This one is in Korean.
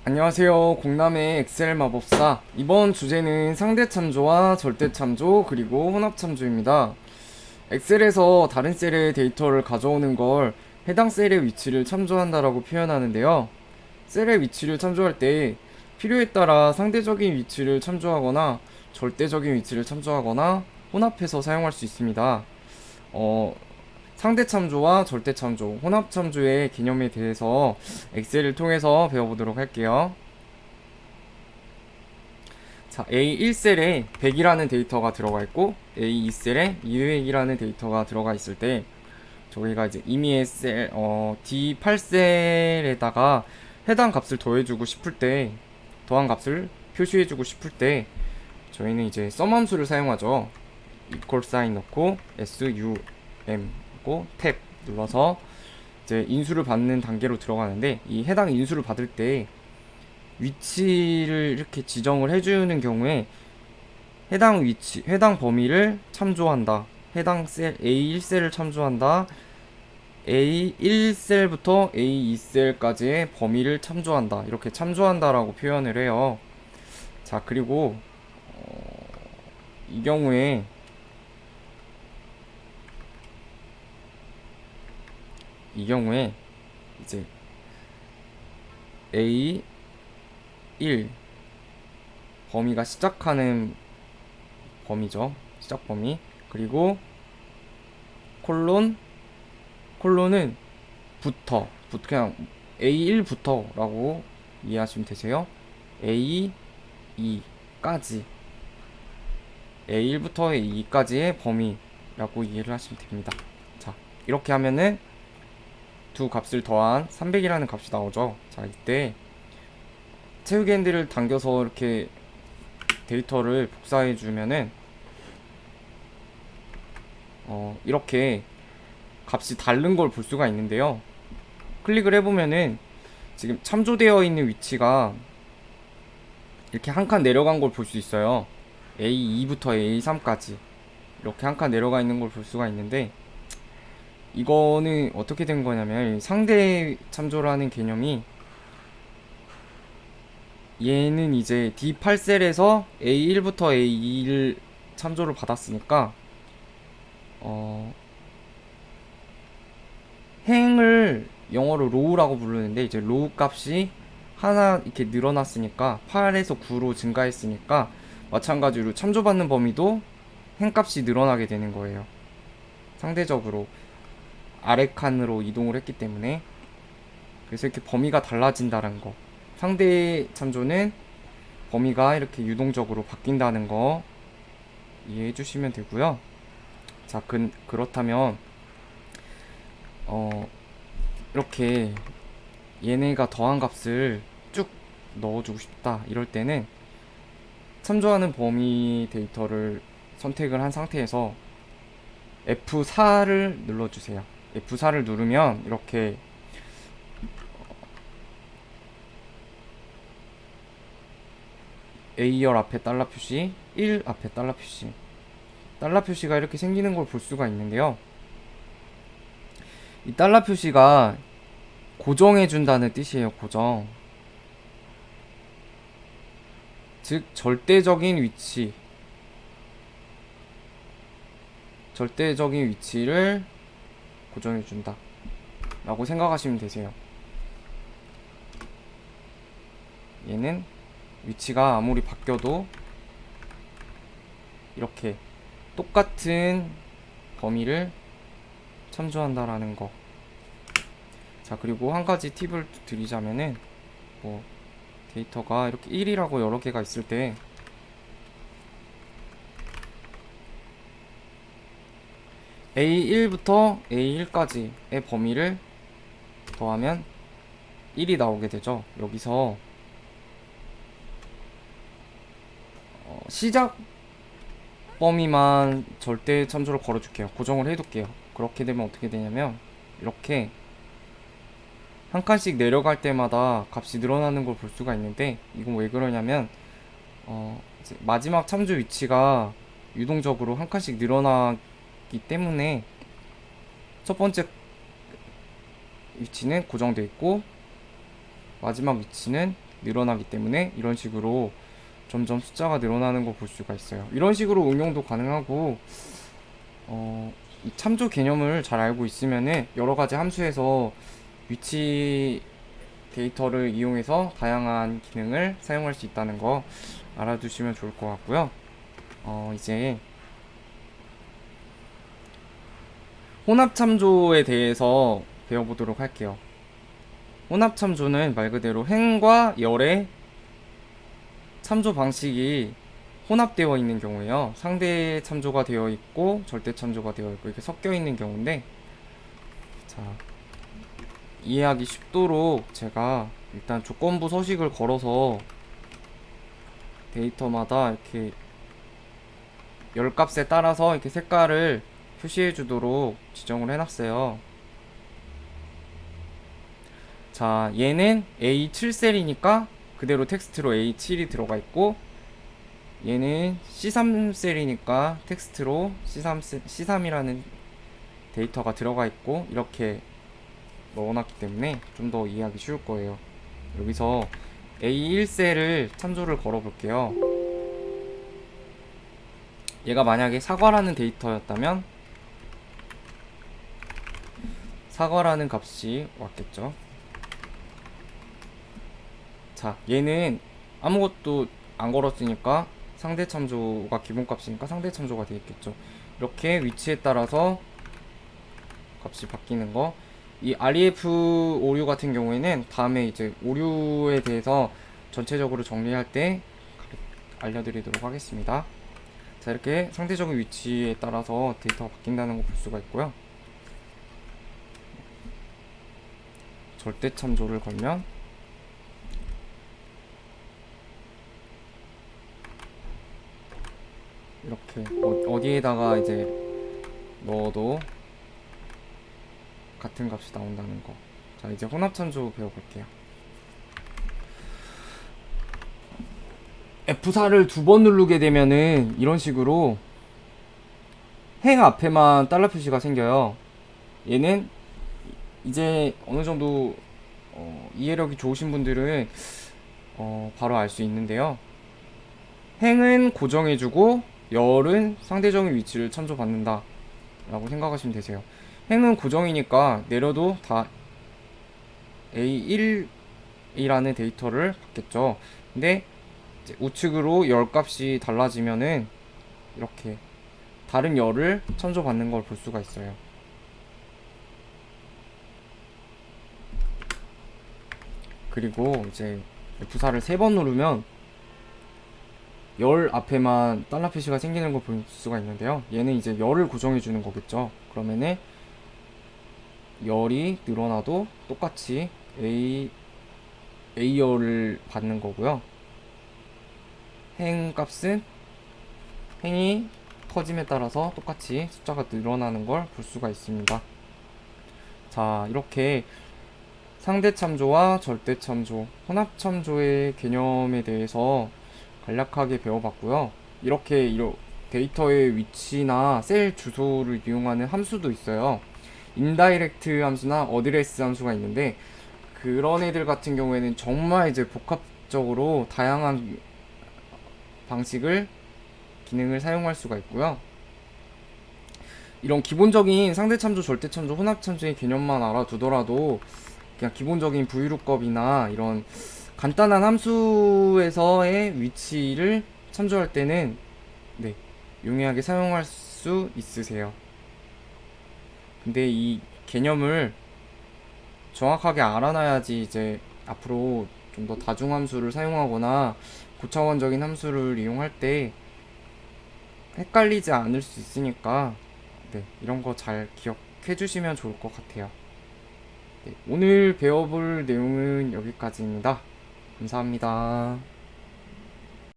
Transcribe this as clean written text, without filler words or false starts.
안녕하세요. 공남의 엑셀 마법사. 이번 주제는 상대 참조와 절대 참조, 그리고 혼합 참조입니다. 엑셀에서 다른 셀의 데이터를 가져오는 걸 해당 셀의 위치를 참조한다라고 표현하는데요. 셀의 위치를 참조할 때 필요에 따라 상대적인 위치를 참조하거나 절대적인 위치를 참조하거나 혼합해서 사용할 수 있습니다. 어, 상대 참조와 절대 참조, 혼합 참조의 개념에 대해서 엑셀을 통해서 배워보도록 할게요. 자, A1셀에 100이라는 데이터가 들어가 있고 A2셀에 200이라는 데이터가 들어가 있을 때 저희가 이제 임의의 셀, D8셀에다가 해당 값을 더해주고 싶을 때, 더한 값을 표시해주고 싶을 때 저희는 이제 썸함수를 사용하죠. 이퀄 사인 넣고 SUM 하고 탭 눌러서 이제 인수를 받는 단계로 들어가는데, 이 해당 인수를 받을 때 위치를 이렇게 지정을 해주는 경우에 해당 위치, 해당 범위를 참조한다. 해당 셀 A1셀을 참조한다. A1셀부터 A2셀까지의 범위를 참조한다. 이렇게 참조한다라고 표현을 해요. 자, 그리고 이 경우에 이제 A1 범위가 시작하는 범위죠. 시작 범위. 그리고 콜론은 그냥 A1부터라고 이해하시면 되세요. A2까지 A1부터 A2까지의 범위라고 이해를 하시면 됩니다. 자, 이렇게 하면은 두 값을 더한 300이라는 값이 나오죠. 자, 이때 채우기 핸들을 당겨서 이렇게 데이터를 복사해 주면은 이렇게 값이 다른 걸 볼 수가 있는데요. 클릭을 해보면은 지금 참조되어 있는 위치가 이렇게 한 칸 내려간 걸 볼 수 있어요. A2부터 A3까지 이렇게 한 칸 내려가 있는 걸 볼 수가 있는데, 이거는 어떻게 된 거냐면 상대 참조라는 개념이, 얘는 이제 D8셀에서 A1부터 A2를 참조를 받았으니까 행을 영어로 로우라고 부르는데, 이제 로우 값이 하나 이렇게 늘어났으니까 8에서 9로 증가했으니까 마찬가지로 참조받는 범위도 행 값이 늘어나게 되는 거예요. 상대적으로 아래 칸으로 이동을 했기 때문에. 그래서 이렇게 범위가 달라진다는 거, 상대 참조는 범위가 이렇게 유동적으로 바뀐다는 거 이해해 주시면 되고요. 자, 그렇다면 이렇게 얘네가 더한 값을 쭉 넣어주고 싶다 이럴 때는 참조하는 범위 데이터를 선택을 한 상태에서 F4를 눌러주세요. F4를 누르면 이렇게 A열 앞에 달러 표시, 1 앞에 달러 표시, 달러 표시가 이렇게 생기는 걸 볼 수가 있는데요. 이 달러 표시가 고정해준다는 뜻이에요. 고정. 즉 절대적인 위치를 고정해준다 라고 생각하시면 되세요. 얘는 위치가 아무리 바뀌어도 이렇게 똑같은 범위를 참조한다라는 거. 자, 그리고 한 가지 팁을 드리자면은, 뭐 데이터가 이렇게 1이라고 여러 개가 있을 때 A1부터 A1까지의 범위를 더하면 1이 나오게 되죠. 여기서 시작 범위만 절대 참조를 걸어줄게요. 고정을 해둘게요. 그렇게 되면 어떻게 되냐면 이렇게 한 칸씩 내려갈 때마다 값이 늘어나는 걸 볼 수가 있는데, 이건 왜 그러냐면 이제 마지막 참조 위치가 유동적으로 한 칸씩 늘어나기 때문에 첫 번째 위치는 고정되어 있고 마지막 위치는 늘어나기 때문에 이런 식으로 점점 숫자가 늘어나는 거 볼 수가 있어요. 이런 식으로 응용도 가능하고 이 참조 개념을 잘 알고 있으면은 여러 가지 함수에서 위치 데이터를 이용해서 다양한 기능을 사용할 수 있다는 거 알아두시면 좋을 것 같고요. 이제 혼합 참조에 대해서 배워보도록 할게요. 혼합 참조는 말 그대로 행과 열의 참조 방식이 혼합되어 있는 경우에요. 상대 참조가 되어 있고 절대 참조가 되어 있고 이렇게 섞여 있는 경우인데, 자, 이해하기 쉽도록 제가 일단 조건부 서식을 걸어서 데이터마다 이렇게 열 값에 따라서 이렇게 색깔을 표시해 주도록 지정을 해놨어요. 자, 얘는 A7셀이니까 그대로 텍스트로 A7이 들어가 있고, 얘는 C3셀이니까 텍스트로 C3이라는 데이터가 들어가 있고, 이렇게 넣어놨기 때문에 좀 더 이해하기 쉬울 거예요. 여기서 A1셀을 참조를 걸어 볼게요. 얘가 만약에 사과라는 데이터였다면 사과라는 값이 왔겠죠. 자, 얘는 아무것도 안 걸었으니까 상대 참조가 기본값이니까 상대 참조가 되겠죠. 이렇게 위치에 따라서 값이 바뀌는 거. 이 REF 오류 같은 경우에는 다음에 이제 오류에 대해서 전체적으로 정리할 때 알려드리도록 하겠습니다. 자, 이렇게 상대적인 위치에 따라서 데이터가 바뀐다는 거 볼 수가 있고요. 절대 참조를 걸면 이렇게 어디에다가 이제 넣어도 같은 값이 나온다는 거. 자, 이제 혼합 참조 배워볼게요. F4를 두 번 누르게 되면은 이런 식으로 행 앞에만 달러 표시가 생겨요. 얘는 이제 어느 정도 이해력이 좋으신 분들은 바로 알 수 있는데요. 행은 고정해주고 열은 상대적인 위치를 참조받는다 라고 생각하시면 되세요. 행은 고정이니까 내려도 다 A1이라는 데이터를 받겠죠. 근데 이제 우측으로 열 값이 달라지면은 이렇게 다른 열을 참조받는 걸 볼 수가 있어요. 그리고 이제 F4를 3번 누르면 열 앞에만 달러 표시가 생기는 걸 볼 수가 있는데요. 얘는 이제 열을 고정해 주는 거겠죠. 그러면은 열이 늘어나도 똑같이 A열을 받는 거고요. 행 값은 행이 커짐에 따라서 똑같이 숫자가 늘어나는 걸 볼 수가 있습니다. 자, 이렇게 상대 참조와 절대 참조, 혼합 참조의 개념에 대해서 간략하게 배워봤고요. 이렇게 데이터의 위치나 셀 주소를 이용하는 함수도 있어요. 인다이렉트 함수나 어드레스 함수가 있는데, 그런 애들 같은 경우에는 정말 이제 복합적으로 다양한 방식을 기능을 사용할 수가 있고요. 이런 기본적인 상대 참조, 절대 참조, 혼합 참조의 개념만 알아두더라도 그냥 기본적인 VLOOKUP이나 이런 간단한 함수에서의 위치를 참조할 때는 용이하게 사용할 수 있으세요. 근데 이 개념을 정확하게 알아놔야지 이제 앞으로 좀 더 다중함수를 사용하거나 고차원적인 함수를 이용할 때 헷갈리지 않을 수 있으니까 이런 거 잘 기억해 주시면 좋을 것 같아요. 오늘 배워볼 내용은 여기까지입니다. 감사합니다.